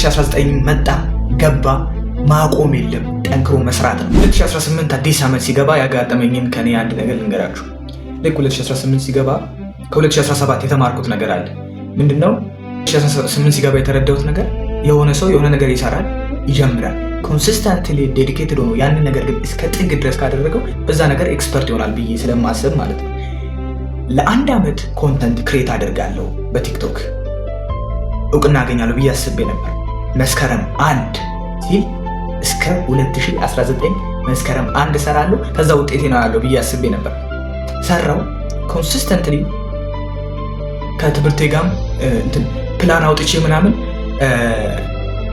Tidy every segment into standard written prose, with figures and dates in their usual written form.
2019 መጣ ገባ ማቆም የለም ጠንክሮ መስራት ነው። 2018 አዲስ ዓመት ሲገባ ያጋጠመኝን ከኔ አንድ ነገር ልንገራችሁ። ልክ 2018 ሲገባ ከ2017 የተማርኩት ነገር አለ። ምንድነው? 2018 ሲገባ የተረዳሁት ነገር የሆነ ሰው የሆነ ነገር ይሰራል፣ ይጀምራል፣ ኮንሲስተንትሊ ዴዲኬትድ ሆኖ ያንን ነገር ግን እስከ ጥግ ድረስ ካደረገው በዛ ነገር ኤክስፐርት ይሆናል ብዬ ስለማስብ ማለት ነው። ለአንድ ዓመት ኮንተንት ክሬት አደርጋለሁ በቲክቶክ እውቅና አገኛለሁ ብዬ አስቤ ነበር። መስከረም 1 ሲል እስከ 2019 መስከረም 1 ሰራለሁ፣ ከዛ ውጤቴ ነው ያለው ብዬ አስቤ ነበር። ሰራው ኮንሲስተንትሊ ከትምህርቴ ጋር ፕላን አውጥቼ ምናምን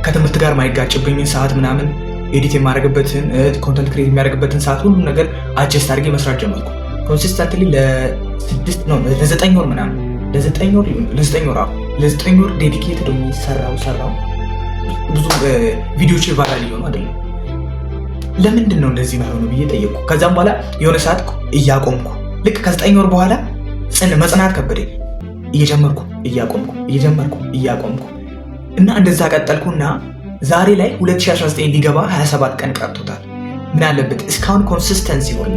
ከትምህርት ጋር ማይጋጭብኝን ሰዓት ምናምን ኤዲት የማደርግበትን ኮንተንት ክሬት የሚያደርግበትን ሰዓት ሁሉ ነገር አጀስት አድርጌ መስራት ጀመርኩ። ኮንሲስተንትሊ ለ9 ወር ምናምን ለ9 ወር ዴዲኬትድ ሆኜ ሰራው። ብዙ ቪዲዮዎች ቫይራል እየሆኑ አይደለም። ለምንድን ነው እንደዚህ ማይሆኑ ብዬ ጠየቅኩ። ከዛም በኋላ የሆነ ሰዓት እያቆምኩ ልክ ከ9 ወር በኋላ መጽናት ከበደኝ። እየጀመርኩ እያቆምኩ እና እንደዛ ቀጠልኩና ዛሬ ላይ 2019 ሊገባ 27 ቀን ቀርቶታል። ምን አለበት እስካሁን ኮንሲስተንሲ ሆኜ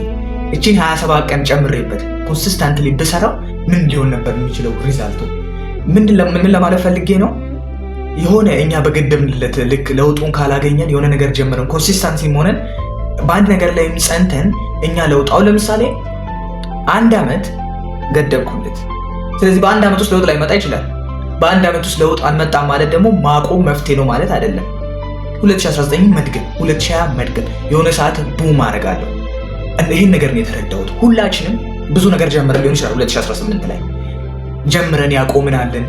እቺን 27 ቀን ጨምሬበት ኮንሲስተንትሊ ብሰራው ምን ሊሆን ነበር የሚችለው ሪዛልቱ? ምን ለማለት ፈልጌ ነው? የሆነ እኛ በገደብንለት ልክ ለውጡን ካላገኘን የሆነ ነገር ጀምረን ኮንሲስተንሲ ሆነን በአንድ ነገር ላይ ጸንተን እኛ ለውጣው ለምሳሌ 1 ዓመት ገደብኩለት። ስለዚህ በ1 ዓመት ውስጥ ለውጥ ላይመጣ ይችላል። በ1 ዓመት ውስጥ ለውጥ አልመጣም ማለት ደግሞ ማቆም መፍትሄ ነው ማለት አይደለም። 2019 መድገም፣ 2020 መድገም፣ የሆነ ሰዓት ቡም አደርጋለሁ። ይህን ነገር ነው የተረዳሁት። ሁላችንም ብዙ ነገር ጀምረን ሊሆን ይችላል። 2018 ላይ ጀምረን ያቆምናለን፣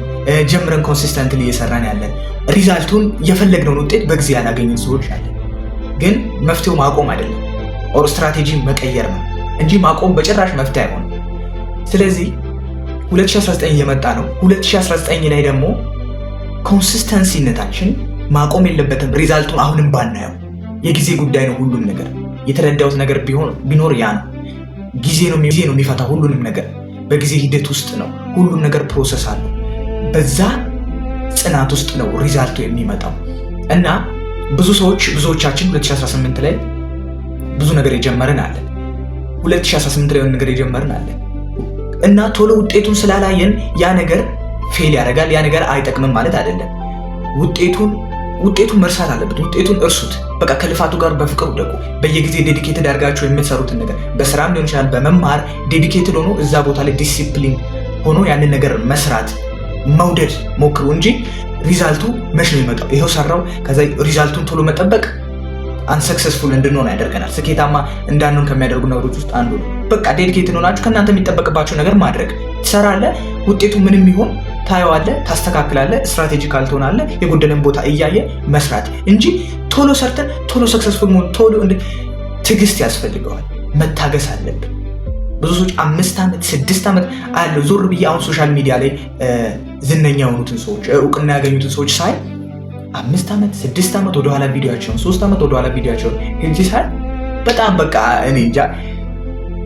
ጀምረን ኮንሲስተንትሊ እየሰራን ያለን ሪዛልቱን የፈለግነውን ውጤት በጊዜ ያላገኘን ሰዎች አለን። ግን መፍትሄው ማቆም አይደለም፣ ኦር ስትራቴጂ መቀየር ነው እንጂ ማቆም በጭራሽ መፍትሄ አይሆንም። ስለዚህ 2019 እየመጣ ነው። 2019 ላይ ደግሞ ኮንሲስተንሲነታችን ማቆም የለበትም። ሪዛልቱን አሁንም ባናየው የጊዜ ጉዳይ ነው። ሁሉም ነገር የተረዳሁት ነገር ቢኖር ያ ነው። ጊዜ ነው የሚፈታ ሁሉንም ነገር። በጊዜ ሂደት ውስጥ ነው ሁሉም ነገር ፕሮሰስ አለው። በዛ ጽናት ውስጥ ነው ሪዛልቱ የሚመጣው እና ብዙዎቻችን 2018 ላይ ብዙ ነገር የጀመርን አለን። 2018 ላይ የሆነ ነገር የጀመርን አለን እና ቶሎ ውጤቱን ስላላየን ያ ነገር ፌል ያደርጋል። ያ ነገር አይጠቅምም ማለት አይደለም። ውጤቱን መርሳት አለበት። ውጤቱን እርሱት። በቃ ከልፋቱ ጋር በፍቅር ውደቁ። በየጊዜ ዴዲኬትድ አድርጋችሁ የምትሰሩትን ነገር በስራም ሊሆን ይችላል፣ በመማር ዴዲኬትድ ሆኖ እዛ ቦታ ላይ ዲሲፕሊን ሆኖ ያንን ነገር መስራት መውደድ ሞክሩ እንጂ ሪዛልቱ መች ነው የሚመጣው? ይኸው ሰራው ከዛ ሪዛልቱን ቶሎ መጠበቅ አንሰክሰስፉል እንድንሆን ያደርገናል። ስኬታማ እንዳንሆን ከሚያደርጉ ነገሮች ውስጥ አንዱ ነው። በቃ ዴዲኬትድ ሆናችሁ ከእናንተ የሚጠበቅባቸው ነገር ማድረግ ትሰራለህ። ውጤቱ ምንም ይሆን ታየዋለህ፣ ታስተካክላለህ፣ ስትራቴጂካል ትሆናለህ። የጎደለን ቦታ እያየ መስራት እንጂ ቶሎ ሰርተን ቶሎ ሰክሰስፉል መሆን ቶሎ ትዕግስት ያስፈልገዋል። መታገስ አለብን። ብዙ ሰዎች 5 ዓመት 6 ዓመት አለው። ዞር ብዬ አሁን ሶሻል ሚዲያ ላይ ዝነኛ የሆኑትን ሰዎች እውቅና ያገኙትን ሰዎች ሳይ 5 ዓመት 6 ዓመት ወደኋላ ቪዲዮቸውን 3 ዓመት ወደኋላ ቪዲዮቸውን ሄጄ ሳይ በጣም በቃ እኔ እንጃ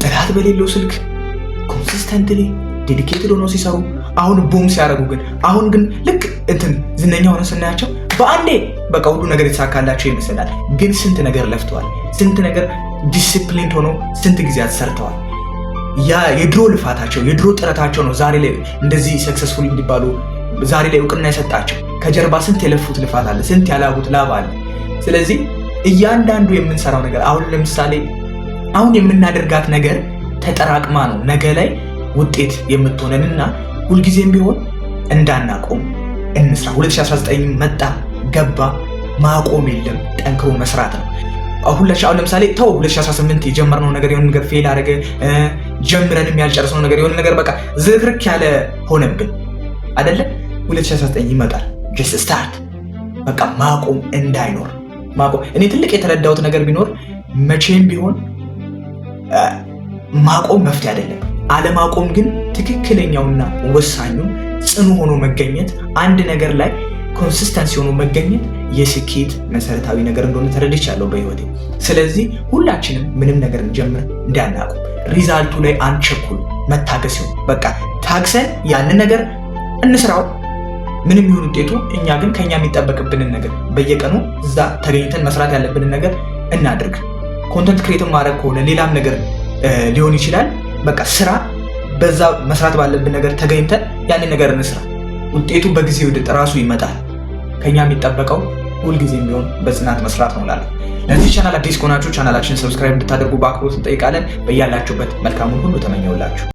ጥራት በሌለው ስልክ ኮንሲስተንትሊ ዴዲኬትድ ሆነው ሲሰሩ አሁን ቡም ሲያደርጉ አሁን ግን ልክ ዝነኛ ሆነው ስናያቸው በአንዴ በቃ ሁሉ ነገር የተሳካላቸው ይመስላል። ግን ስንት ነገር ለፍተዋል፣ ስንት ነገር ዲሲፕሊን ሆነው ስንት ጊዜያት ሰርተዋል። ያ የድሮ ልፋታቸው የድሮ ጥረታቸው ነው ዛሬ ላይ እንደዚህ ሰክሰስፉል እንዲባሉ ዛሬ ላይ እውቅና የሰጣቸው። ከጀርባ ስንት የለፉት ልፋት አለ፣ ስንት ያላቡት ላብ አለ። ስለዚህ እያንዳንዱ የምንሰራው ነገር አሁን ለምሳሌ አሁን የምናደርጋት ነገር ተጠራቅማ ነው ነገ ላይ ውጤት የምትሆነንና ሁልጊዜም ቢሆን እንዳናቆም እንስራ። 2019 መጣ ገባ ማቆም የለም ጠንክሮ መስራት ነው። አሁን ለምሳሌ 2018 የጀመርነው ነገር የሆነ ነገር ፌል አደረገ፣ ጀምረንም ያልጨረስነው ነገር የሆነ ነገር በቃ ዝርክርክ ያለ ሆነብን አይደለ? 2019 ይመጣል። ጀስት ስታርት በቃ ማቆም እንዳይኖር ማቆም። እኔ ትልቅ የተረዳሁት ነገር ቢኖር መቼም ቢሆን ማቆም መፍትሄ አይደለም። አለማቆም ግን ትክክለኛውና ወሳኙ ጽኑ ሆኖ መገኘት፣ አንድ ነገር ላይ ኮንሲስተንሲ ሆኖ መገኘት የስኬት መሰረታዊ ነገር እንደሆነ ተረድቻለሁ በህይወቴ። ስለዚህ ሁላችንም ምንም ነገር እንጀምር እንዳናቆም፣ ሪዛልቱ ላይ አንቸኩል፣ መታገስ ይሁን። በቃ ታግሰን ያንን ነገር እንስራው። ምንም ይሁን ውጤቱ፣ እኛ ግን ከኛ የሚጠበቅብንን ነገር በየቀኑ እዛ ተገኝተን መስራት ያለብንን ነገር እናድርግ። ኮንተንት ክሬት ማድረግ ከሆነ ሌላም ነገር ሊሆን ይችላል። በቃ ስራ በዛ መስራት ባለብን ነገር ተገኝተን ያንን ነገር እንስራ። ውጤቱ በጊዜ ወደ ራሱ ይመጣል። ከኛ የሚጠበቀው ሁልጊዜም ቢሆን በጽናት መስራት ነው እላለሁ። ለዚህ ቻናል አዲስ ከሆናችሁ ቻናላችን ሰብስክራይብ እንድታደርጉ በአክብሮት እንጠይቃለን። በያላችሁበት መልካሙን ሁሉ ተመኘውላችሁ።